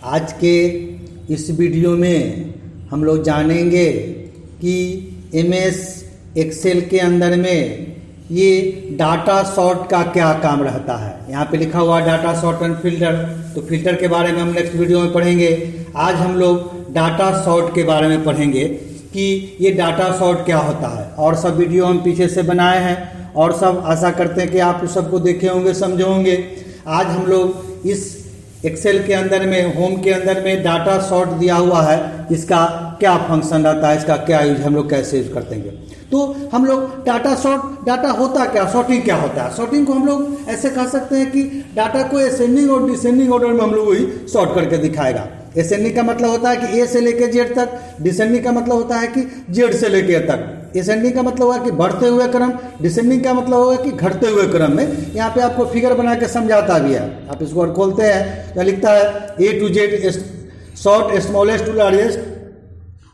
आज के इस वीडियो में हम लोग जानेंगे कि एमएस एक्सेल के अंदर में ये डाटा सॉर्ट का क्या काम रहता है। यहाँ पे लिखा हुआ डाटा सॉर्ट एंड फिल्टर, तो फिल्टर के बारे में हम नेक्स्ट वीडियो में पढ़ेंगे। आज हम लोग डाटा सॉर्ट के बारे में पढ़ेंगे कि ये डाटा सॉर्ट क्या होता है। और सब वीडियो हम पीछे से बनाए हैं और सब आशा करते हैं कि आप सबको देखे होंगे, समझे होंगे। आज हम लोग इस एक्सेल के अंदर में, होम के अंदर में डाटा सॉर्ट दिया हुआ है, इसका क्या फंक्शन रहता है, इसका क्या यूज, हम लोग कैसे यूज करते हैं। तो हम लोग डाटा सॉर्ट, डाटा होता क्या, सॉर्टिंग क्या होता है। सॉर्टिंग को हम लोग ऐसे कह सकते हैं कि डाटा को असेंडिंग और डिसेंडिंग ऑर्डर में हम लोग वही सॉर्ट करके दिखाएगा। असेंडिंग का मतलब होता है कि ए से लेकर जेड तक, डिसेंडिंग का मतलब होता है कि जेड से लेकर तक। असेंडिंग का मतलब होगा कि बढ़ते हुए क्रम, डिसेंडिंग का मतलब होगा कि घटते हुए क्रम में। यहाँ पे आपको फिगर बना के समझाता भी है। आप इसको और खोलते हैं तो लिखता है A to Z sort smallest to largest,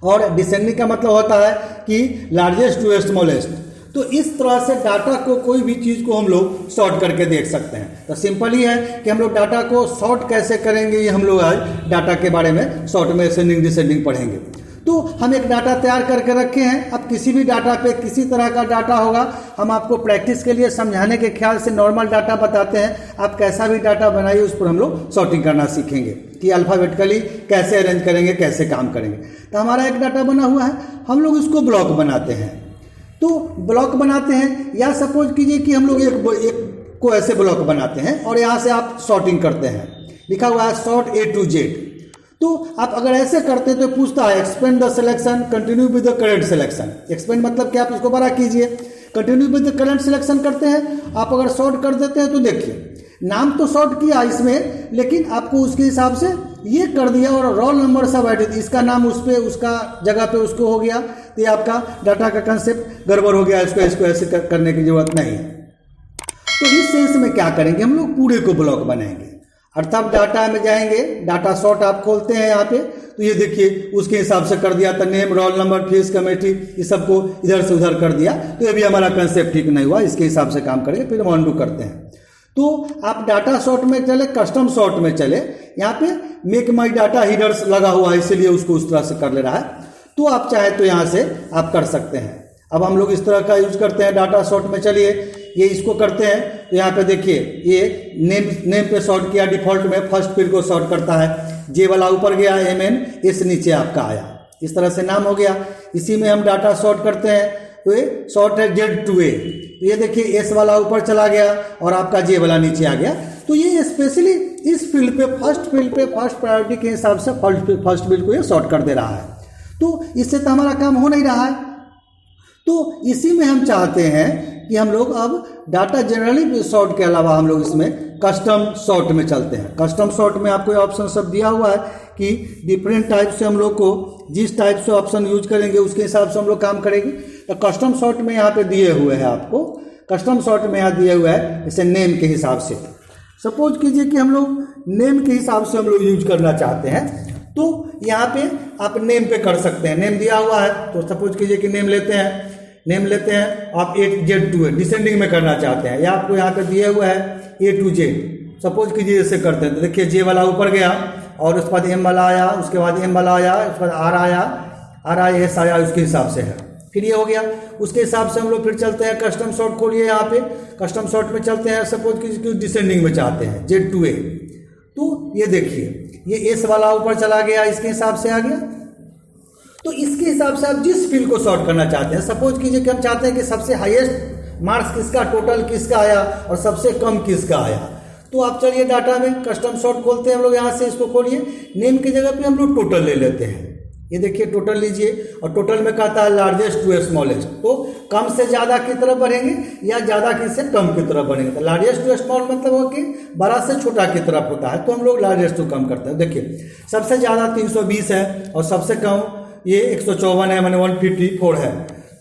और डिसेंडिंग का मतलब होता है कि लार्जेस्ट टू स्मॉलेस्ट। तो इस तरह से डाटा को, कोई भी चीज़ को हम लोग सॉर्ट करके देख सकते हैं। तो सिंपल ही है कि हम लोग डाटा को सॉर्ट कैसे करेंगे, ये हम लोग आज डाटा के बारे में सॉर्ट में असेंडिंग डिसेंडिंग पढ़ेंगे। तो हम एक डाटा तैयार करके रखे हैं। अब किसी भी डाटा पे किसी तरह का डाटा होगा, हम आपको प्रैक्टिस के लिए समझाने के ख्याल से नॉर्मल डाटा बताते हैं। आप कैसा भी डाटा बनाइए, उस पर हम लोग सॉर्टिंग करना सीखेंगे कि अल्फ़ाबेटिकली कैसे अरेंज करेंगे, कैसे काम करेंगे। तो हमारा एक डाटा बना हुआ है, हम लोग इसको ब्लॉक बनाते हैं। तो ब्लॉक बनाते हैं, या सपोज कीजिए कि हम लोग एक को ऐसे ब्लॉक बनाते हैं और यहाँ से आप सॉर्टिंग करते हैं। लिखा हुआ है सॉर्ट ए टू जेड। तो आप अगर ऐसे करते हैं तो पूछता है expand the selection, continue with the current selection. Expand मतलब कि आप इसको बड़ा कीजिए, continue with the current selection करते हैं। आप अगर सॉर्ट कर देते हैं तो देखिए, नाम तो सॉर्ट किया इसमें, लेकिन आपको उसके हिसाब से ये कर दिया और रोल नंबर सब ऐड, इसका नाम उस पर, उसका जगह पे उसको हो गया। तो ये आपका डाटा का कंसेप्ट गड़बड़ हो गया, इसको ऐसे करने की जरूरत नहीं है। तो इस सेंस में क्या करेंगे, हम लोग पूरे को ब्लॉक बनाएंगे। अर्थात डाटा में जाएंगे, डाटा सॉर्ट आप खोलते हैं यहाँ पे, तो ये देखिए उसके हिसाब से कर दिया था, name, roll number, fees, committee, ये सबको इधर से उधर कर दिया। तो ये भी हमारा कंसेप्ट ठीक नहीं हुआ, इसके हिसाब से काम करेंगे, फिर हम अनडू करते हैं। तो आप डाटा सॉर्ट में चले, कस्टम सॉर्ट में चले, यहाँ पे मेक माई डाटा हीडर्स लगा हुआ है, इसीलिए उसको उस तरह से कर ले रहा है। तो आप चाहे तो यहाँ से आप कर सकते हैं। अब हम लोग इस तरह का यूज करते हैं डाटा सॉर्ट में। चलिए ये इसको करते हैं, तो यहाँ पे देखिए ये नेम पे सॉर्ट किया, डिफॉल्ट में फर्स्ट फील्ड को सॉर्ट करता है। जे वाला ऊपर गया, MN, एस नीचे आपका आया, इस तरह से नाम हो गया। इसी में हम डाटा सॉर्ट करते हैं, तो ये सॉर्ट है जेड टू ए। तो ये देखिए एस वाला ऊपर चला गया और आपका जे वाला नीचे आ गया। तो ये स्पेशली इस फील्ड पे, फर्स्ट फील्ड पे, फर्स्ट प्रायोरिटी के हिसाब से फर्स्ट फील्ड को ये सॉर्ट कर दे रहा है। तो इससे तो हमारा काम हो नहीं रहा है। तो इसी में हम चाहते हैं कि हम लोग अब डाटा जनरली सॉर्ट के अलावा हम लोग इसमें कस्टम सॉर्ट में चलते हैं। कस्टम सॉर्ट में आपको ऑप्शन सब दिया हुआ है कि डिफरेंट टाइप से हम लोग को जिस टाइप से ऑप्शन यूज करेंगे उसके हिसाब से हम लोग काम करेंगे। तो कस्टम सॉर्ट में यहाँ पे दिए हुए हैं आपको, कस्टम सॉर्ट में यहाँ दिए हुए है जैसे नेम के हिसाब से। सपोज कीजिए कि हम लोग नेम के हिसाब से हम लोग यूज करना चाहते हैं, तो यहाँ पे आप नेम पे कर सकते हैं। नेम दिया हुआ है, तो सपोज कीजिए कि नेम लेते हैं, आप ए जेड टू ए डिसेंडिंग में करना चाहते हैं, या आपको यहाँ पे दिए हुए है ए टू जेड। सपोज कीजिए इसे करते हैं, तो देखिए जे वाला ऊपर गया और उसके बाद एम वाला आया, उसके बाद एम वाला आया, उसके बाद आर आया, एस आया, उसके हिसाब से है। फिर ये हो गया, उसके हिसाब से हम लोग फिर चलते हैं कस्टम सॉर्ट खोलिए। यहाँ पे कस्टम सॉर्ट में चलते हैं, सपोज कीजिए डिसेंडिंग में चाहते हैं जेड टू ए। तो ये देखिए ये एस वाला ऊपर चला गया, इसके हिसाब से आ गया। तो इसके हिसाब से आप जिस फील्ड को सॉर्ट करना चाहते हैं, सपोज कीजिए कि हम चाहते हैं कि सबसे हाईएस्ट मार्क्स किसका, टोटल किसका आया और सबसे कम किसका आया। तो आप चलिए डाटा में कस्टम सॉर्ट खोलते हैं हम लोग, यहाँ से इसको खोलिए, नेम की जगह पे हम लोग टोटल ले लेते हैं। ये देखिए टोटल लीजिए, और टोटल में कहता है लार्जेस्ट टू स्मॉलेस्ट। तो कम से ज़्यादा की तरफ बढ़ेंगे या ज़्यादा की से कम की तरफ बढ़ेंगे। तो लार्जेस्ट टू स्मॉल मतलब हो कि बड़ा से छोटा की तरफ होता है, तो हम लोग लार्जेस्ट टू कम करते हैं। देखिए सबसे ज़्यादा 320 है और सबसे कम ये 154 है, मैंने 154 है।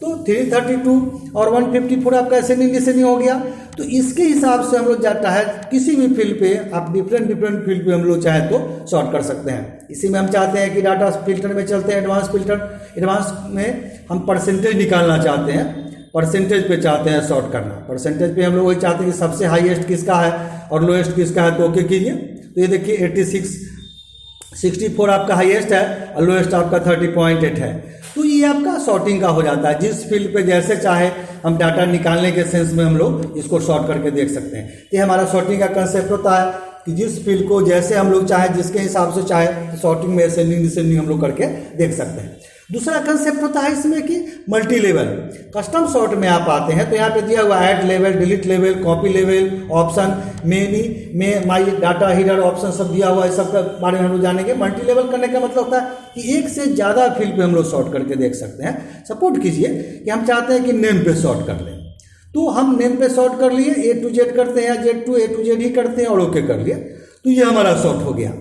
तो 332 और 154 आपका असेंडिंग डिसेंडिंग हो गया। तो इसके हिसाब से हम लोग जाता है किसी भी फील्ड पे, आप डिफरेंट फील्ड पे हम लोग चाहे तो सॉर्ट कर सकते हैं। इसी में हम चाहते हैं कि डाटा फिल्टर में चलते हैं, एडवांस फिल्टर। एडवांस में हम परसेंटेज निकालना चाहते हैं, परसेंटेज पे चाहते हैं सॉर्ट करना। परसेंटेज पे हम लोग वही चाहते हैं कि सबसे हाईएस्ट किसका है और लोएस्ट किसका है, तो ओके कीजिए। तो ये देखिए 64 आपका हाईएस्ट है और लोएस्ट आपका 30.8 है। तो ये आपका सॉर्टिंग का हो जाता है, जिस फील्ड पे जैसे चाहे हम डाटा निकालने के सेंस में हम लोग इसको सॉर्ट करके देख सकते हैं। ये हमारा सॉर्टिंग का कंसेप्ट होता है कि जिस फील्ड को जैसे हम लोग चाहे, जिसके हिसाब से चाहे, तो सॉर्टिंग में असेंडिंग डिसेंडिंग हम लोग करके देख सकते हैं। दूसरा कंसेप्ट होता है इसमें कि मल्टी लेवल। कस्टम सॉर्ट में आप आते हैं तो यहाँ पे दिया हुआ add level, delete level, copy level, option, many में माई डाटा हीडर ऑप्शन सब दिया हुआ है। सब के बारे में हम लोग जानेंगे। मल्टी लेवल करने का मतलब होता है कि एक से ज़्यादा फील्ड पे हम लोग सॉर्ट करके देख सकते हैं। सपोर्ट कीजिए कि हम चाहते हैं कि नेम पे सॉर्ट कर लें, तो हम नेम पे सॉर्ट कर लिए, A to Z करते हैं, Z to A to Z ही करते हैं और ओके कर लिए, तो ये हमारा सॉर्ट हो गया।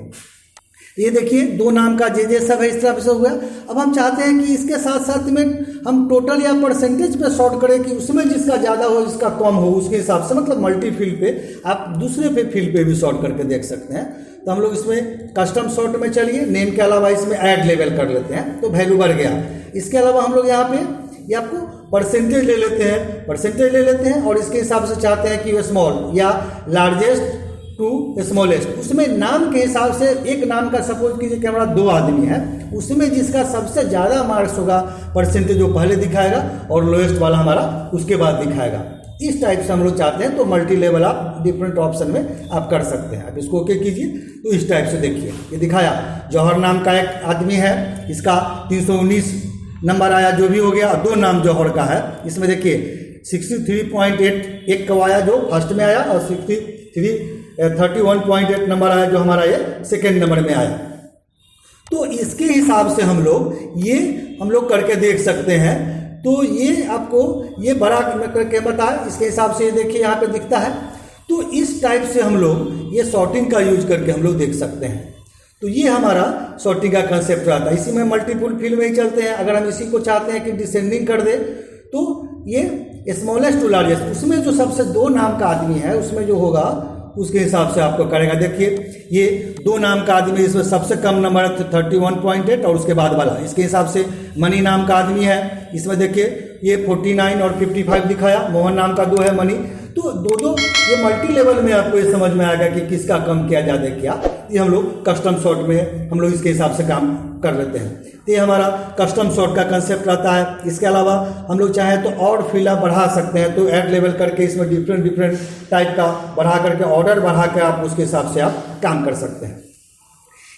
ये देखिए 2 नाम का जे सब है, इस तरह से हुआ। अब हम चाहते हैं कि इसके साथ साथ में हम टोटल या परसेंटेज पे सॉर्ट करें कि उसमें जिसका ज़्यादा हो जिसका कम हो, उसके हिसाब से, मतलब मल्टी फील्ड पे आप दूसरे पे फील्ड पे भी सॉर्ट करके देख सकते हैं। तो हम लोग इसमें कस्टम सॉर्ट में चलिए, नेम के अलावा इसमें ऐड लेवल कर लेते हैं तो वैल्यू बढ़ गया। इसके अलावा हम लोग यहाँ पे ये आपको परसेंटेज ले लेते हैं, परसेंटेज ले लेते हैं और इसके हिसाब से चाहते हैं कि स्मॉल या लार्जेस्ट टू स्मॉलेस्ट, उसमें नाम के हिसाब से एक नाम का सपोज कीजिए कि हमारा 2 आदमी है, उसमें जिसका सबसे ज़्यादा मार्क्स होगा परसेंटेज वो पहले दिखाएगा और लोएस्ट वाला हमारा उसके बाद दिखाएगा। इस टाइप से हम लोग चाहते हैं तो मल्टी लेवल आप डिफरेंट ऑप्शन में आप कर सकते हैं। आप इसको ओके कीजिए तो इस टाइप से देखिए ये दिखाया। जौहर नाम का एक आदमी है, इसका 319 नंबर आया, जो भी हो गया। 2 नाम जौहर का है, इसमें देखिए 63.8 एक कवाया जो फर्स्ट में आया और 31.8 नंबर आया जो हमारा ये सेकेंड नंबर में आया। तो इसके हिसाब से हम लोग करके देख सकते हैं। तो ये आपको ये बड़ा करके बताया, इसके हिसाब से ये देखिए यहाँ पे दिखता है। तो इस टाइप से हम लोग ये सॉर्टिंग का यूज करके हम लोग देख सकते हैं। तो ये हमारा सॉर्टिंग का कंसेप्ट रहता है। इसी में मल्टीपल फील्ड में ही चलते हैं। अगर हम इसी को चाहते हैं कि डिसेंडिंग कर दे तो ये स्मॉलेस्ट टू लार्जेस्ट, उसमें जो सबसे 2 नाम का आदमी है उसमें जो होगा उसके हिसाब से आपको करेगा। देखिए ये 2 नाम का आदमी, इसमें सबसे कम नंबर है 31.8 और उसके बाद वाला, इसके हिसाब से मनी नाम का आदमी है, इसमें देखिए ये 49 और 55 दिखाया। मोहन नाम का 2 है मनी। तो दो ये मल्टी लेवल में आपको ये समझ में आएगा कि किसका कम किया ज़्यादा किया। ये हम लोग कस्टम सॉर्ट में हम लोग इसके हिसाब से काम कर लेते हैं। तो ये हमारा कस्टम सॉर्ट का कंसेप्ट रहता है। इसके अलावा हम लोग चाहें तो और फील्ड आप बढ़ा सकते हैं, तो ऐड लेवल करके इसमें डिफरेंट टाइप का बढ़ा करके ऑर्डर बढ़ा के आप उसके हिसाब से आप काम कर सकते हैं।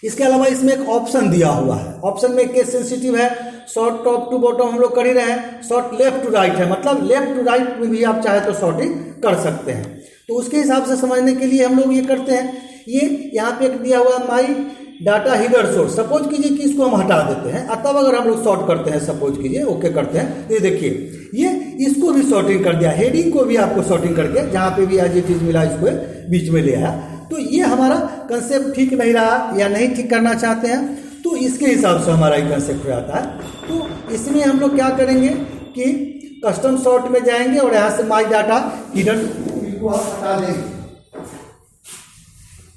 इसके अलावा इसमें एक ऑप्शन दिया हुआ है। ऑप्शन में केस सेंसिटिव है, शॉर्ट टॉप टू बॉटम हम लोग कर ही रहे हैं, शॉर्ट लेफ्ट टू राइट है, मतलब लेफ्ट टू राइट में भी आप चाहे तो शॉर्टिंग कर सकते हैं। तो उसके हिसाब से समझने के लिए हम लोग ये करते हैं। ये यहाँ पे दिया हुआ माई डाटा हीडर सोर्स, सपोज कीजिए कि इसको हम हटा देते हैं, तब अगर हम लोग सॉर्ट करते हैं, सपोज कीजिए ओके करते हैं, तो ये देखिए ये इसको भी सॉर्टिंग कर दिया, हेडिंग को भी आपको सॉर्टिंग करके जहाँ पे भी एज इट इज मिला इसको बीच में ले आया। तो ये हमारा कंसेप्ट ठीक नहीं रहा या नहीं ठीक करना चाहते हैं, तो इसके हिसाब से हमारा ये कंसेप्ट रहता है। तो इसमें हम लोग क्या करेंगे कि कस्टम सॉर्ट में जाएंगे और यहाँ से माई डाटा हीडर को हटा देंगे।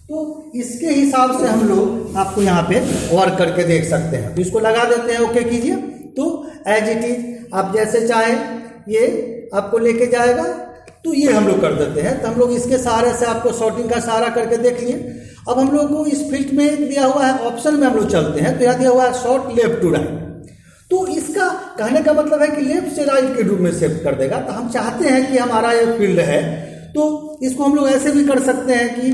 तो इसके हिसाब से हम लोग आपको यहाँ पे वर्क करके देख सकते हैं। तो इसको लगा देते हैं, ओके कीजिए। तो एज इट इज आप जैसे चाहे ये आपको लेके जाएगा, तो ये हम लोग कर देते हैं। तो हम लोग इसके सहारे से आपको सॉर्टिंग का सहारा करके देख लिए। अब हम लोग को इस फील्ड में दिया हुआ है, ऑप्शन में हम लोग चलते हैं, तो यहाँ दिया हुआ है शॉर्ट लेफ्ट टू राइट। तो इसका कहने का मतलब है कि लेफ्ट से राइट के रूप में शिफ्ट कर देगा। तो हम चाहते हैं कि हमारा ये फील्ड है, तो इसको हम लोग ऐसे भी कर सकते हैं कि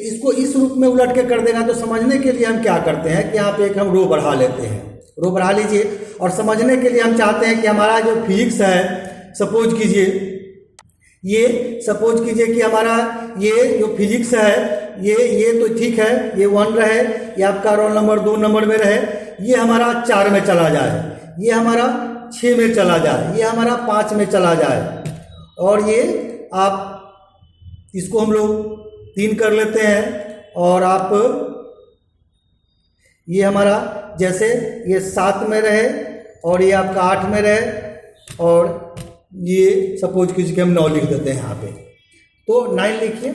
इसको इस रूप में उलट के कर देगा। तो समझने के लिए हम क्या करते हैं कि यहाँ पे एक हम रो बढ़ा लेते हैं, रो बढ़ा लीजिए। और समझने के लिए हम चाहते हैं कि हमारा जो फिजिक्स है, सपोज कीजिए कि हमारा ये जो फिजिक्स है ये तो ठीक है, ये 1 रहे, ये आपका रोल नंबर 2 नंबर में रहे, ये हमारा 4 में चला जाए, ये हमारा 6 में चला जाए, ये हमारा 5 में चला जाए, और ये आप इसको हम लोग 3 कर लेते हैं। और आप ये हमारा जैसे ये 7 में रहे और ये आपका 8 में रहे, और ये सपोज कीजिए कि हम 9 लिख देते हैं यहाँ पे, तो 9 लिखिए।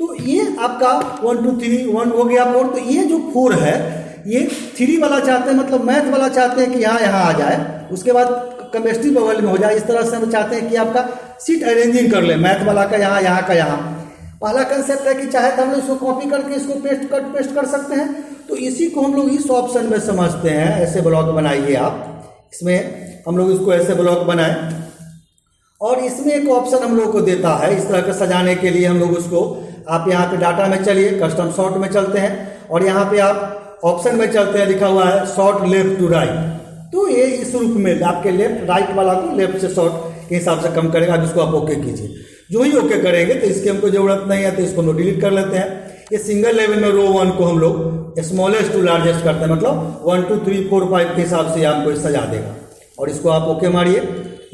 तो ये आपका 1 2 3 1 हो गया 4। तो ये जो 4 है ये 3 वाला चाहते हैं, मतलब मैथ वाला चाहते हैं कि यहाँ आ जाए, उसके बाद केमिस्ट्री बगल में हो जाए। इस तरह से हम चाहते हैं कि आपका सीट अरेंजिंग कर ले, मैथ वाला का यहाँ का यहाँ। पहला कंसेप्ट है कि चाहे तो हम लोग इसको कॉपी करके इसको पेस्ट कर सकते हैं। तो इसी को हम लोग इस ऑप्शन में समझते हैं। ऐसे ब्लॉक बनाइए आप, इसमें हम लोग इसको ऐसे ब्लॉक बनाएं और इसमें एक ऑप्शन हम लोग को देता है इस तरह के सजाने के लिए। हम लोग उसको, आप यहाँ पे डाटा में चलिए, कस्टम सॉर्ट में चलते हैं और यहाँ पे आप ऑप्शन में चलते हैं, लिखा हुआ है सॉर्ट लेफ्ट टू राइट। तो ये इस रूप में आपके लेफ्ट राइट वाला को लेफ्ट से शॉर्ट के हिसाब से कम करेगा। अब इसको आप ओके कीजिए। जो ही ओके करेंगे तो इसकी हमको जरूरत नहीं है, तो इसको हम डिलीट कर लेते हैं। ये सिंगल लेवल में रो 1 को हम लोग स्मॉलेस्ट टू लार्जेस्ट करते हैं, मतलब 1 2 3 4 5 के हिसाब से आपको सजा देगा। और इसको आप ओके मारिए।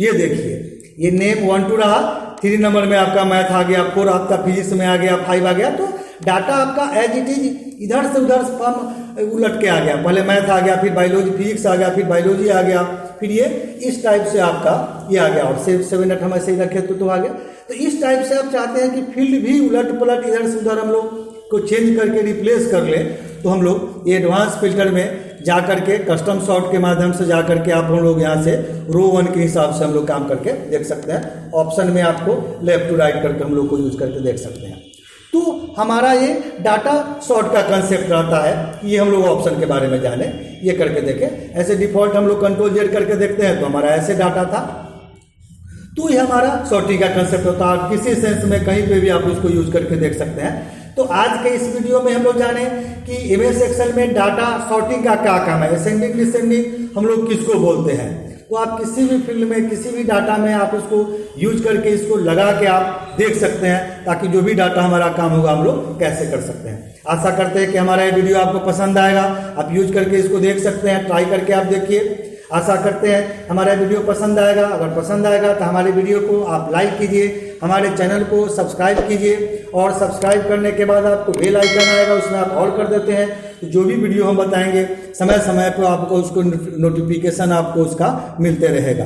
ये देखिए, ये नेम 1 2 रहा, 3 नंबर में आपका मैथ आ गया, 4 आपका फिजिक्स में आ गया, 5 आ गया। तो डाटा आपका एज इट इज इधर से उधर फॉर्म उलट के आ गया। पहले मैथ आ गया, फिर बायोलॉजी फिजिक्स आ गया, फिर बायोलॉजी आ गया, फिर ये इस टाइप से आपका ये आ गया। और 7 8 हम ऐसे ही रखे तो आ गया। तो इस टाइप से आप चाहते हैं कि फील्ड भी उलट पलट इधर से उधर हम लोग को चेंज करके रिप्लेस कर ले, तो हम लोग ये एडवांस फिल्टर में जा करके कस्टम सॉर्ट के माध्यम से जा करके आप हम लोग यहाँ से रो 1 के हिसाब से हम लोग काम करके देख सकते हैं। ऑप्शन में आपको लेफ्ट टू राइट करके हम लोग को यूज करके देख सकते हैं। तो हमारा ये डाटा सॉर्ट का कंसेप्ट रहता है। ये हम लोग ऑप्शन के बारे में जाने, ये करके देखें। ऐसे डिफॉल्ट हम लोग कंट्रोल जेड करके देखते हैं तो हमारा ऐसे डाटा था। तो ये हमारा सॉर्टिंग का कंसेप्ट होता है। किसी सेंस में कहीं पे भी आप उसको यूज करके देख सकते हैं। तो आज के इस वीडियो में हम लोग जाने कि एमएस एक्सेल में डाटा सॉर्टिंग का क्या काम है, असेंडिंग डिसेंडिंग हम लोग किसको बोलते हैं। तो आप किसी भी फील्ड में किसी भी डाटा में आप इसको यूज करके इसको लगा के आप देख सकते हैं, ताकि जो भी डाटा हमारा काम होगा हम लोग कैसे कर सकते हैं। आशा करते हैं कि हमारा ये वीडियो आपको पसंद आएगा। आप यूज करके इसको देख सकते हैं, ट्राई करके आप देखिए। आशा करते हैं हमारा वीडियो पसंद आएगा। अगर पसंद आएगा तो हमारे वीडियो को आप लाइक कीजिए, हमारे चैनल को सब्सक्राइब कीजिए और सब्सक्राइब करने के बाद आपको बेल आइकन आएगा, उसमें आप ऑल कर देते हैं। तो जो भी वीडियो हम बताएंगे समय समय पर आपको उसको नोटिफिकेशन आपको उसका मिलते रहेगा।